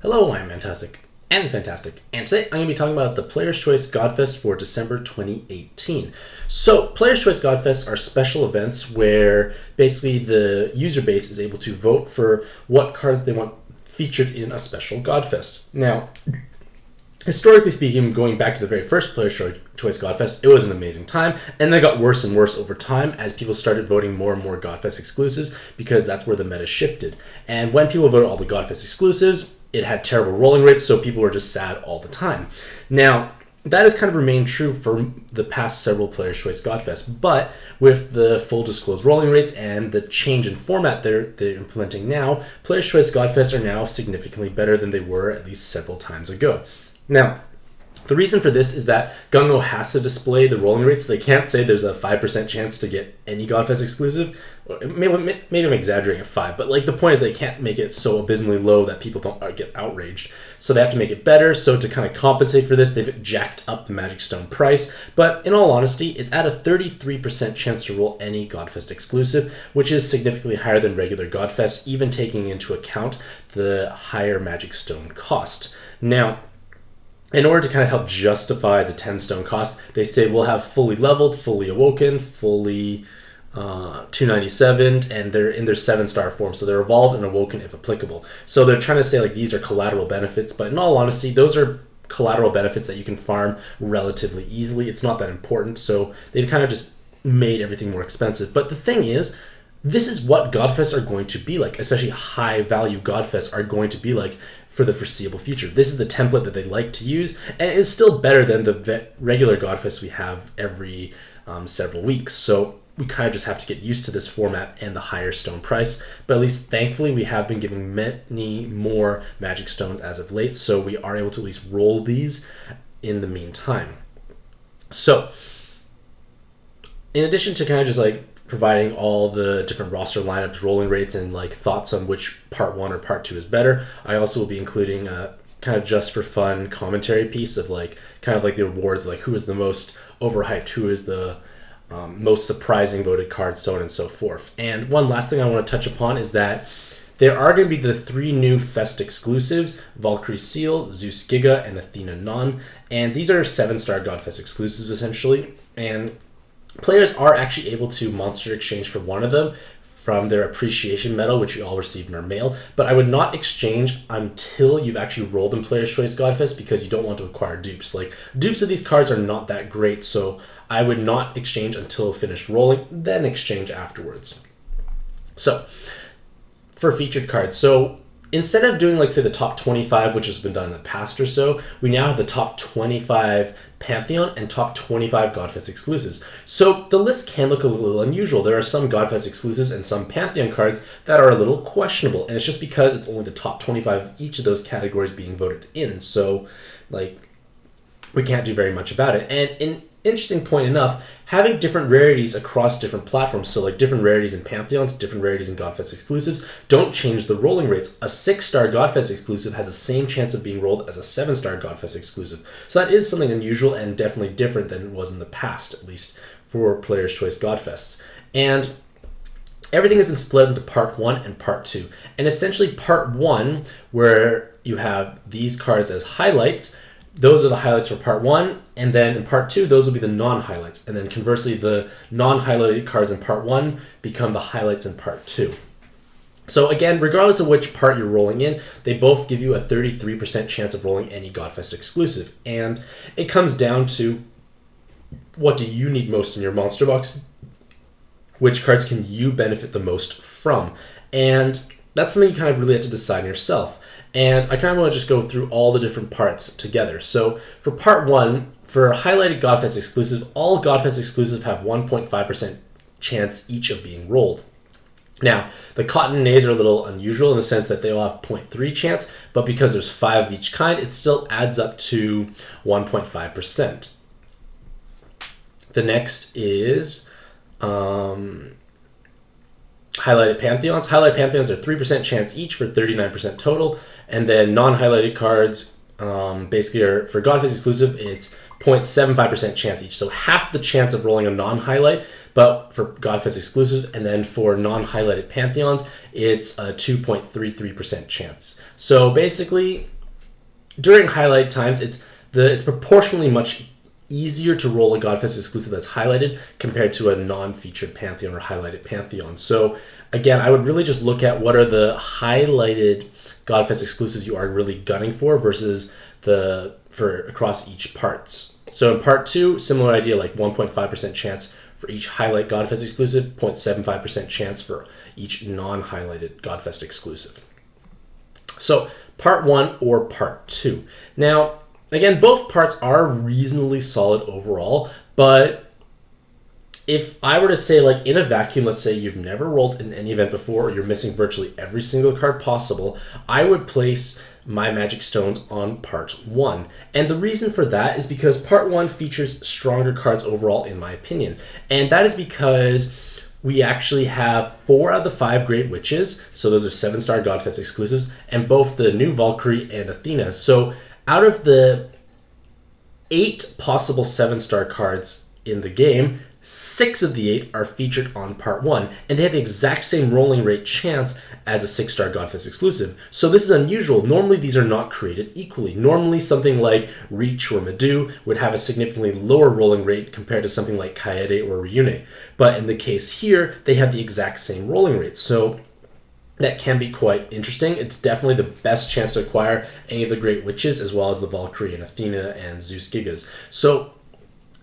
Hello, I'm Mantastic and Fantastic, and today I'm going to be talking about the Player's Choice Godfest for December 2018. So, Player's Choice Godfest are special events where basically the user base is able to vote for what cards they want featured in a special Godfest. Now, historically speaking, going back to the very first Player's Choice Godfest, it was an amazing time, and then it got worse and worse over time as people started voting more and more Godfest exclusives because that's where the meta shifted. And when people voted all the Godfest exclusives, it had terrible rolling rates, so people were just sad all the time. Now, that has kind of remained true for the past several Player's Choice Godfests, but with the full disclosed rolling rates and the change in format they're implementing now, Player's Choice Godfests are now significantly better than they were at least several times ago. Now, the reason for this is that Gung-Ho has to display the rolling rates. They can't say there's a 5% chance to get any Godfest exclusive. Maybe I'm exaggerating at 5, but the point is they can't make it so abysmally low that people don't get outraged. So they have to make it better. So to kind of compensate for this, they've jacked up the Magic Stone price. But in all honesty, it's at a 33% chance to roll any Godfest exclusive, which is significantly higher than regular Godfest, even taking into account the higher Magic Stone cost. Now, in order to kind of help justify the 10 stone cost, they say we'll have fully leveled, fully awoken, fully 297, and they're in their 7-star form, so they're evolved and awoken if applicable. So they're trying to say these are collateral benefits, but in all honesty, those are collateral benefits that you can farm relatively easily. It's not that important, so they've kind of just made everything more expensive. But the thing is, this is what Godfests are going to be like, especially high-value Godfests are going to be like for the foreseeable future. This is the template that they like to use, and it is still better than the regular Godfests we have every several weeks. So we kind of just have to get used to this format and the higher stone price. But at least, thankfully, we have been giving many more Magic Stones as of late, so we are able to at least roll these in the meantime. So, in addition to kind of just providing all the different roster lineups, rolling rates, and thoughts on which part 1 or part 2 is better, I also will be including a kind of just for fun commentary piece of the awards, who is the most overhyped, who is the most surprising voted card, so on and so forth. And one last thing I want to touch upon is that there are going to be the 3 new Fest exclusives, Valkyrie Seal, Zeus Giga, and Athena Non, and these are 7-star Godfest exclusives essentially, and players are actually able to monster exchange for one of them from their appreciation medal, which we all received in our mail, but I would not exchange until you've actually rolled in Player's Choice Godfest because you don't want to acquire dupes. Dupes of these cards are not that great, so I would not exchange until finished rolling, then exchange afterwards. So, for featured cards, so instead of doing say the top 25, which has been done in the past or so, we now have the top 25 Pantheon and top 25 Godfest exclusives. So the list can look a little unusual. There are some Godfest exclusives and some Pantheon cards that are a little questionable, and it's just because it's only the top 25 of each of those categories being voted in. So we can't do very much about it. And in interesting point enough, having different rarities across different platforms, so different rarities in Pantheons, different rarities in Godfest exclusives, don't change the rolling rates. A 6-star Godfest exclusive has the same chance of being rolled as a 7-star Godfest exclusive. So that is something unusual and definitely different than it was in the past, at least for Player's Choice Godfests. And everything has been split into part 1 and part 2. And essentially part 1, where you have these cards as highlights, those are the highlights for part 1, and then in part 2, those will be the non-highlights. And then conversely, the non-highlighted cards in part 1 become the highlights in part 2. So again, regardless of which part you're rolling in, they both give you a 33% chance of rolling any Godfest exclusive. And it comes down to, what do you need most in your monster box? Which cards can you benefit the most from? And that's something you kind of really have to decide yourself. And I kind of want to just go through all the different parts together. So for part 1, for highlighted Godfest exclusive, all Godfest exclusives have 1.5% chance each of being rolled. Now, the cotton nays are a little unusual in the sense that they all have 0.3 chance, but because there's 5 of each kind, it still adds up to 1.5%. The next is highlighted Pantheons. Highlighted Pantheons are 3% chance each for 39% total. And then non-highlighted cards basically are, for Godfest exclusive, it's 0.75% chance each. So half the chance of rolling a non-highlight, but for Godfest exclusives, and then for non-highlighted Pantheons, it's a 2.33% chance. So basically, during highlight times, it's proportionally much easier to roll a Godfest exclusive that's highlighted compared to a non-featured Pantheon or highlighted Pantheon. So again, I would really just look at what are the highlighted Godfest exclusives you are really gunning for versus for across each parts. So in part 2, similar idea, like 1.5% chance for each highlight Godfest exclusive, 0.75% chance for each non-highlighted Godfest exclusive. So part 1 or part 2. Now, again, both parts are reasonably solid overall, but if I were to say, like, in a vacuum, let's say you've never rolled in any event before, or you're missing virtually every single card possible, I would place my Magic Stones on part 1. And the reason for that is because part 1 features stronger cards overall, in my opinion. And that is because we actually have 4 out of the 5 Great Witches, so those are 7-star Godfest exclusives, and both the new Valkyrie and Athena. So out of the 8 possible 7-star cards in the game, 6 of the 8 are featured on part 1, and they have the exact same rolling rate chance as a 6-star Godfest exclusive. So this is unusual. Normally these are not created equally. Normally something like Reach or Medu would have a significantly lower rolling rate compared to something like Kaede or Ryune. But in the case here, they have the exact same rolling rate. So that can be quite interesting. It's definitely the best chance to acquire any of the Great Witches, as well as the Valkyrie and Athena and Zeus Gigas. So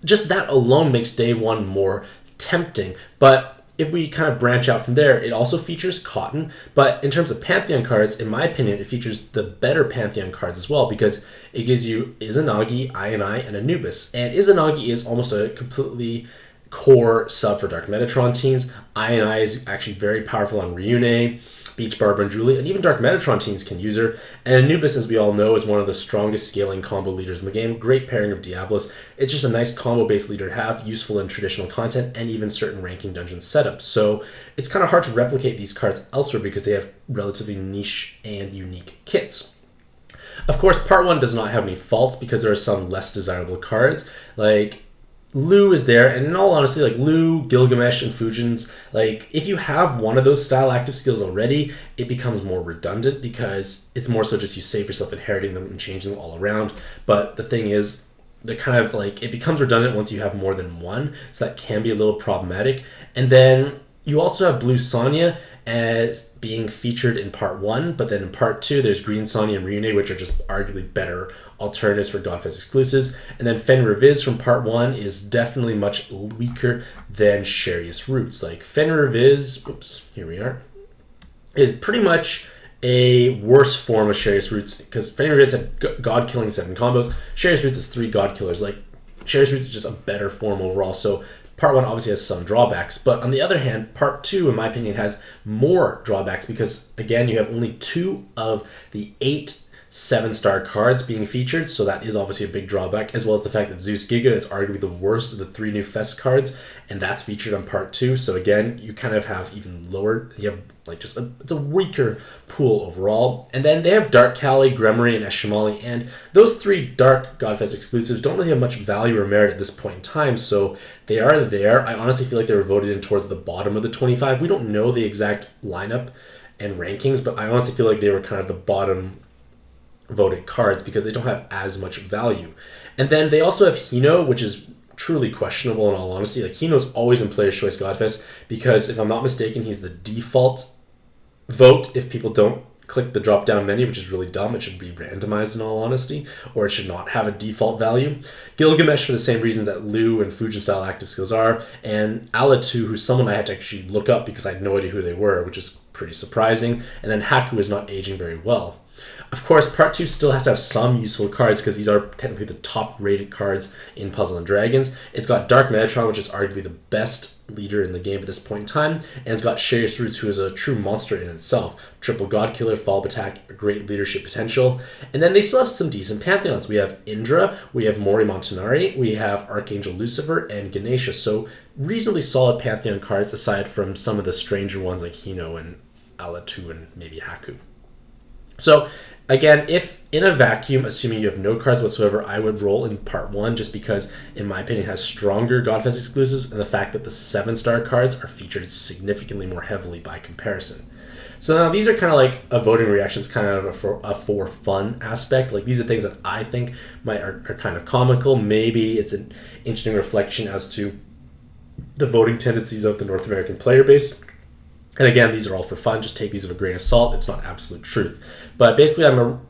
just that alone makes day 1 more tempting. But if we kind of branch out from there, it also features Cotton. But in terms of Pantheon cards, in my opinion, it features the better Pantheon cards as well, because it gives you Izanagi, Iorai, and Anubis. And Izanagi is almost a completely core sub for Dark Metatron teams. Iorai is actually very powerful on Ryune, Beach Barber, and Julie, and even Dark Metatron teams can use her. And Anubis, as we all know, is one of the strongest scaling combo leaders in the game. Great pairing of Diablos. It's just a nice combo-based leader to have, useful in traditional content and even certain ranking dungeon setups. So it's kind of hard to replicate these cards elsewhere because they have relatively niche and unique kits. Of course, part 1 does not have any faults because there are some less desirable cards. Like, Lu is there, and in all honesty, like Lu, Gilgamesh, and Fujin's, like, if you have one of those style active skills already, it becomes more redundant because it's more so just you save yourself inheriting them and changing them all around. But the thing is, they're kind of like, it becomes redundant once you have more than one, so that can be a little problematic. And then you also have Blue Sonya as being featured in part 1, but then in part 2, there's Green Sonya and Ryune, which are just arguably better alternatives for Godfest exclusives. And then Fenrir Viz from part 1 is definitely much weaker than Sharius Roots. Like, Fenrir Viz, oops, here we are, is pretty much a worse form of Sharius Roots, because Fenrir Viz had God killing 7 combos. Sharius Roots is 3 God killers. Like, Sharius Roots is just a better form overall. So part 1 obviously has some drawbacks, but on the other hand, part 2, in my opinion, has more drawbacks because, again, you have only 2 of the 8 7-star cards being featured, so that is obviously a big drawback, as well as the fact that Zeus Giga is arguably the worst of the 3 new Fest cards, and that's featured on part 2. So again, you kind of have even lower, you have like just it's a weaker pool overall. And then they have Dark Kali, Gremory, and Eshimali, and those 3 Dark Godfest exclusives don't really have much value or merit at this point in time, so they are there. I honestly feel like they were voted in towards the bottom of the 25. We don't know the exact lineup and rankings, but I honestly feel like they were kind of the bottom voted cards because they don't have as much value. And then they also have Hino, which is truly questionable in all honesty. Like, Hino's always in Player's Choice Godfest because, if I'm not mistaken, he's the default vote if people don't click the drop down menu, which is really dumb. It should be randomized in all honesty, or it should not have a default value. Gilgamesh for the same reason that Lu and Fujin style active skills are, and Alatu, who's someone I had to actually look up because I had no idea who they were, which is pretty surprising. And then Haku is not aging very well. Of course, part 2 still has to have some useful cards because these are technically the top rated cards in Puzzle and Dragons. It's got Dark Metatron, which is arguably the best leader in the game at this point in time, and it's got Sharius Roots, who is a true monster in itself. Triple God Killer, Follow Attack, great leadership potential. And then they still have some decent Pantheons. We have Indra, we have Mori Montanari, we have Archangel Lucifer, and Ganesha. So reasonably solid Pantheon cards aside from some of the stranger ones like Hino and Alatu and maybe Haku. So Again, if in a vacuum, assuming you have no cards whatsoever, I would roll in part 1 just because, in my opinion, it has stronger Godfest exclusives and the fact that the 7-star cards are featured significantly more heavily by comparison. So now these are kind of like a voting reactions, kind of a for fun aspect. Like these are things that I think are kind of comical. Maybe it's an interesting reflection as to the voting tendencies of the North American player base. And again, these are all for fun. Just take these with a grain of salt. It's not absolute truth. But basically,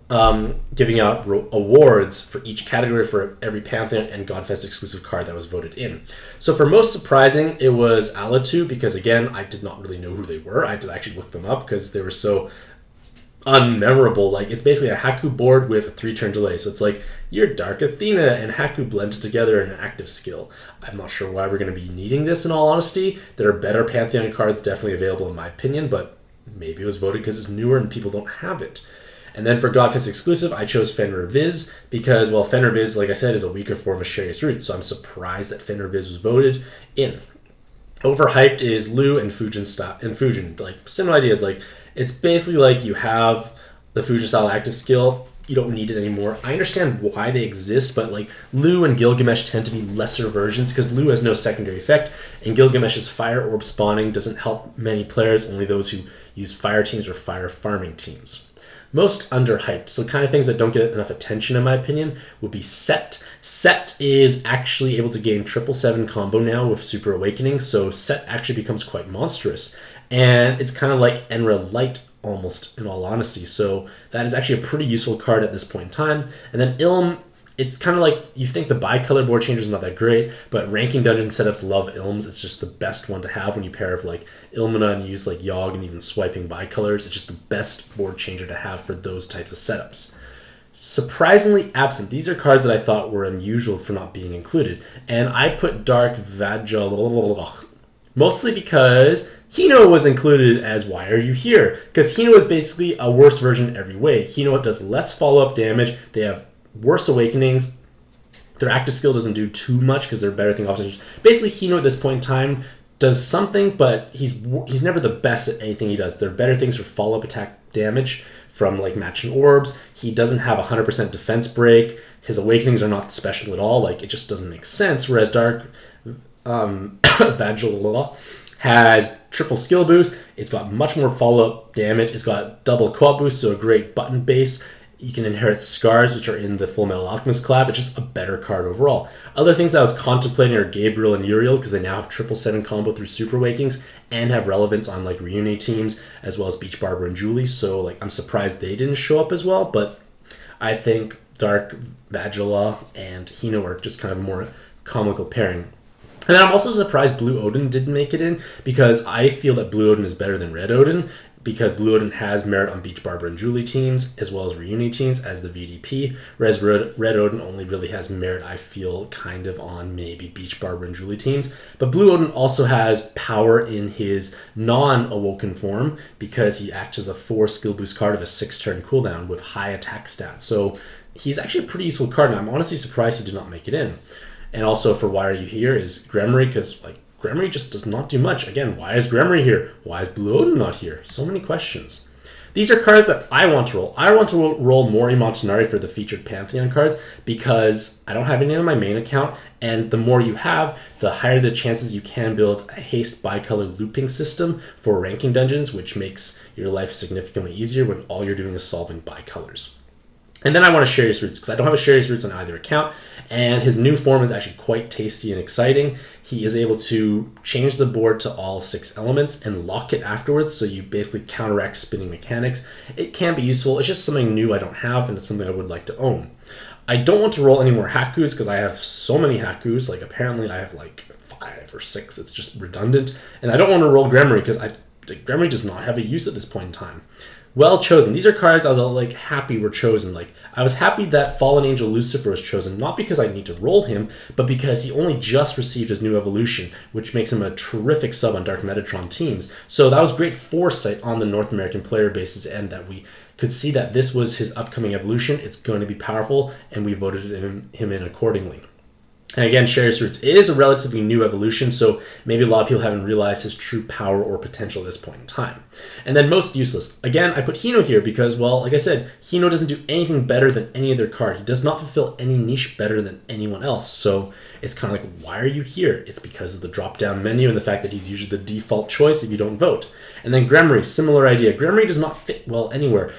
I'm giving out awards for each category for every Pantheon and Godfest exclusive card that was voted in. So for most surprising, it was Alatu, because again, I did not really know who they were. I had to actually look them up because they were so unmemorable. Like, it's basically a Haku board with a 3-turn delay. So it's like your Dark Athena and Haku blended together in an active skill. I'm not sure why we're going to be needing this, in all honesty. There are better Pantheon cards definitely available in my opinion, but maybe it was voted because it's newer and people don't have it. And then for Godfest exclusive, I chose Fenrir Viz because, well, Fenrir Viz, like I said, is a weaker form of Sharius Roots, so I'm surprised that Fenrir Viz was voted in. Overhyped is Lu and Fujin style, and Fujin, like similar ideas. Like, it's basically like you have the Fujin style active skill, you don't need it anymore. I understand why they exist, but like Lu and Gilgamesh tend to be lesser versions because Lu has no secondary effect, and Gilgamesh's fire orb spawning doesn't help many players, only those who use fire teams or fire farming teams. Most underhyped, so kind of things that don't get enough attention in my opinion, would be Set. Set is actually able to gain 777 combo now with Super Awakening, so Set actually becomes quite monstrous. And it's kind of like Enra Light almost, in all honesty, so that is actually a pretty useful card at this point in time. And then Ilm, it's kind of like, you think the bicolor board changer is not that great, but ranking dungeon setups love Ilms. It's just the best one to have when you pair of like Ilmina and use like Yogg and even swiping bicolors. It's just the best board changer to have for those types of setups. Surprisingly absent. These are cards that I thought were unusual for not being included. And I put Dark Vajal mostly because Hino was included as why are you here? Because Hino is basically a worse version every way. Hino does less follow-up damage. They have worse awakenings. Their active skill doesn't do too much because they're better thing options. Basically, Hino at this point in time does something, but he's never the best at anything he does. There are better things for follow-up attack damage from like matching orbs. He doesn't have 100% defense break. His awakenings are not special at all. Like, it just doesn't make sense. Whereas Dark Vagil has triple skill boost. It's got much more follow-up damage. It's got double co-op boost, so a great button base. You can inherit Scars, which are in the Full Metal Alchemist collab. It's just a better card overall. Other things that I was contemplating are Gabriel and Uriel, because they now have 777 combo through Super Awakenings and have relevance on like Reunion teams, as well as Beach Barber and Julie. So like, I'm surprised they didn't show up as well, but I think Dark Vagila and Hino are just kind of a more comical pairing. And then I'm also surprised Blue Odin didn't make it in, because I feel that Blue Odin is better than Red Odin, because Blue Odin has merit on Beach Barber and Julie teams, as well as Reunion teams as the VDP, whereas Red Odin only really has merit, I feel, kind of on maybe Beach Barber and Julie teams. But Blue Odin also has power in his non-awoken form, because he acts as a 4 skill boost card of a 6-turn cooldown with high attack stats. So he's actually a pretty useful card, and I'm honestly surprised he did not make it in. And also for Why Are You Here is Gremory, because like Gremory just does not do much. Again, why is Gremory here? Why is Blue Odin not here? So many questions. These are cards that I want to roll. I want to roll more Imontanari for the featured Pantheon cards, because I don't have any on my main account, and the more you have, the higher the chances you can build a haste bicolor looping system for ranking dungeons, which makes your life significantly easier when all you're doing is solving bicolors. And then I want a Sharius Roots, because I don't have a Sharius Roots on either account, and his new form is actually quite tasty and exciting. He is able to change the board to all 6 elements and lock it afterwards, so you basically counteract spinning mechanics. It can be useful. It's just something new I don't have, and it's something I would like to own. I don't want to roll any more Hakus, because I have so many Hakus. Like, apparently I have like 5 or 6. It's just redundant. And I don't want to roll Gremory, because Gremory does not have a use at this point in time. Well chosen. These are cards I was like happy were chosen. Like, I was happy that Fallen Angel Lucifer was chosen, not because I need to roll him, but because he only just received his new evolution, which makes him a terrific sub on Dark Metatron teams. So that was great foresight on the North American player base's end, that we could see that this was his upcoming evolution. It's going to be powerful, and we voted him in accordingly. And again, Sherry's Roots is a relatively new evolution, so maybe a lot of people haven't realized his true power or potential at this point in time. And then most useless. Again, I put Hino here because, well, like I said, Hino doesn't do anything better than any other card. He does not fulfill any niche better than anyone else. So it's kind of like, why are you here? It's because of the drop-down menu and the fact that he's usually the default choice if you don't vote. And then Gremory, similar idea. Gremory does not fit well anywhere.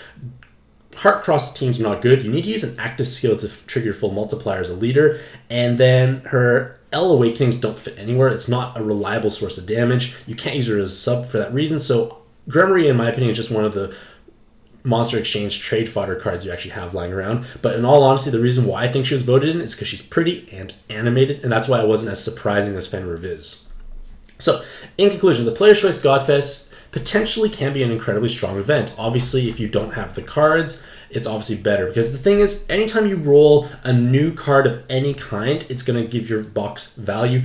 Heart-cross teams are not good. You need to use an active skill to trigger full multiplier as a leader. And then her L Awakenings don't fit anywhere. It's not a reliable source of damage. You can't use her as a sub for that reason. So Gremory, in my opinion, is just one of the Monster Exchange trade fodder cards you actually have lying around. But in all honesty, the reason why I think she was voted in is because she's pretty and animated. And that's why it wasn't as surprising as Fenrir Viz. So, in conclusion, the Player's Choice Godfest potentially can be an incredibly strong event. Obviously, if you don't have the cards, it's obviously better. Because the thing is, anytime you roll a new card of any kind, it's going to give your box value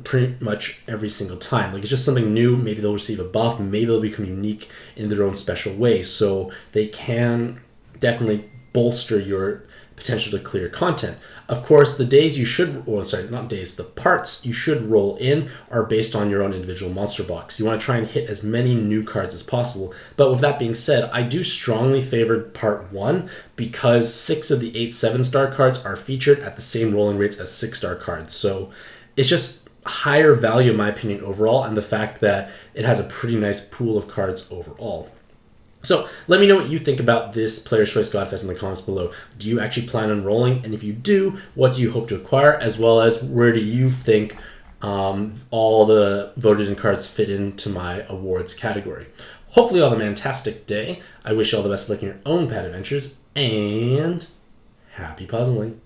pretty much every single time. Like, it's just something new. Maybe they'll receive a buff. Maybe they'll become unique in their own special way. So they can definitely bolster your potential to clear content. Of course, the days you should, or sorry, not days, the parts you should roll in are based on your own individual monster box. You want to try and hit as many new cards as possible. But with that being said, I do strongly favor part 1 because 6 of the 8 7-star cards are featured at the same rolling rates as 6-star cards. So it's just higher value in my opinion overall, and the fact that it has a pretty nice pool of cards overall. So let me know what you think about this Player's Choice Godfest in the comments below. Do you actually plan on rolling? And if you do, what do you hope to acquire? As well as where do you think all the voted in cards fit into my awards category? Hopefully all the Mantastic day. I wish you all the best of luck in your own pet adventures, and happy puzzling.